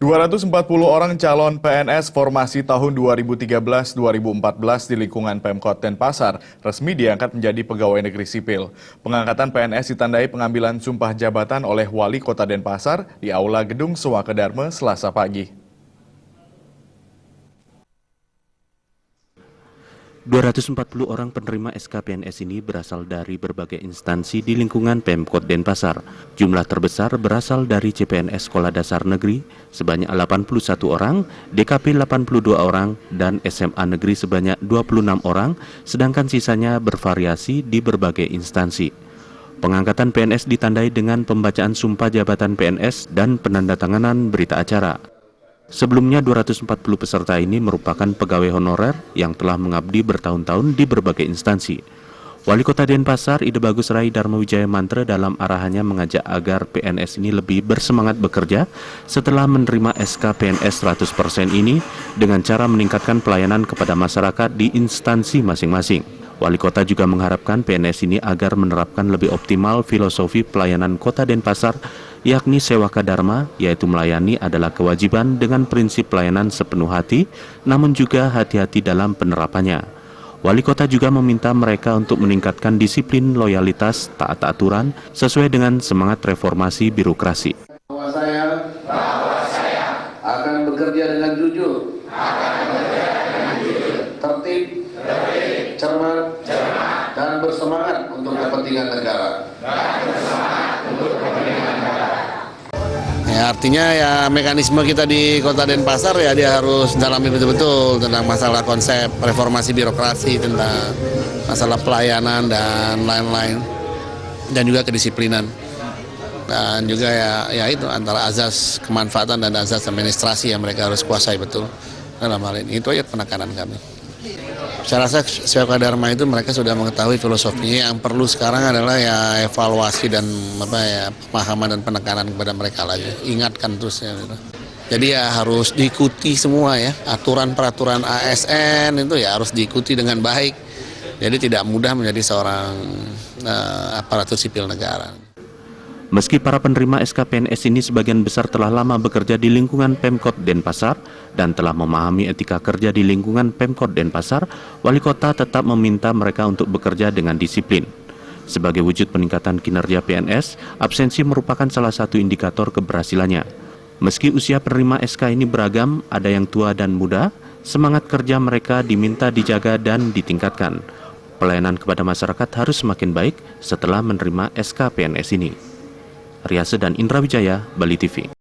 240 orang calon PNS formasi tahun 2013-2014 di lingkungan Pemkot Denpasar resmi diangkat menjadi pegawai negeri sipil. Pengangkatan PNS ditandai pengambilan sumpah jabatan oleh Wali Kota Denpasar di Aula Gedung Sewakadarma Selasa pagi. 240 orang penerima SK PNS ini berasal dari berbagai instansi di lingkungan Pemkot Denpasar. Jumlah terbesar berasal dari CPNS Sekolah Dasar Negeri sebanyak 81 orang, DKP 82 orang, dan SMA Negeri sebanyak 26 orang, sedangkan sisanya bervariasi di berbagai instansi. Pengangkatan PNS ditandai dengan pembacaan sumpah jabatan PNS dan penandatanganan berita acara. Sebelumnya 240 peserta ini merupakan pegawai honorer yang telah mengabdi bertahun-tahun di berbagai instansi. Wali Kota Denpasar Ide Bagus Rai Dharma Wijaya Mantra dalam arahannya mengajak agar PNS ini lebih bersemangat bekerja setelah menerima SK PNS 100% ini dengan cara meningkatkan pelayanan kepada masyarakat di instansi masing-masing. Wali Kota juga mengharapkan PNS ini agar menerapkan lebih optimal filosofi pelayanan Kota Denpasar, yakni Sewaka Dharma, yaitu melayani adalah kewajiban dengan prinsip pelayanan sepenuh hati, namun juga hati-hati dalam penerapannya. Wali Kota juga meminta mereka untuk meningkatkan disiplin loyalitas, taat aturan, sesuai dengan semangat reformasi birokrasi. Bahwa saya akan bekerja dengan jujur, tertib, cermat, dan bersemangat untuk kepentingan negara. Ya, artinya ya mekanisme kita di Kota Denpasar ya dia harus dalami betul-betul tentang masalah konsep reformasi birokrasi, tentang masalah pelayanan dan lain-lain, dan juga kedisiplinan. Dan juga ya itu antara azas kemanfaatan dan azas administrasi yang mereka harus kuasai betul dalam hal ini. Itu aja penekanan kami. Saya rasa Sewaka Dharma itu mereka sudah mengetahui filosofinya. Yang perlu sekarang adalah ya evaluasi dan pemahaman dan penekanan kepada mereka lagi. Ingatkan terus ya. Jadi ya harus diikuti semua ya. Aturan-peraturan ASN itu ya harus diikuti dengan baik. Jadi tidak mudah menjadi seorang aparatur sipil negara. Meski para penerima SK PNS ini sebagian besar telah lama bekerja di lingkungan Pemkot Denpasar dan telah memahami etika kerja di lingkungan Pemkot Denpasar, Wali Kota tetap meminta mereka untuk bekerja dengan disiplin. Sebagai wujud peningkatan kinerja PNS, absensi merupakan salah satu indikator keberhasilannya. Meski usia penerima SK ini beragam, ada yang tua dan muda, semangat kerja mereka diminta dijaga dan ditingkatkan. Pelayanan kepada masyarakat harus semakin baik setelah menerima SK PNS ini. Riase dan Indra Wijaya, Bali TV.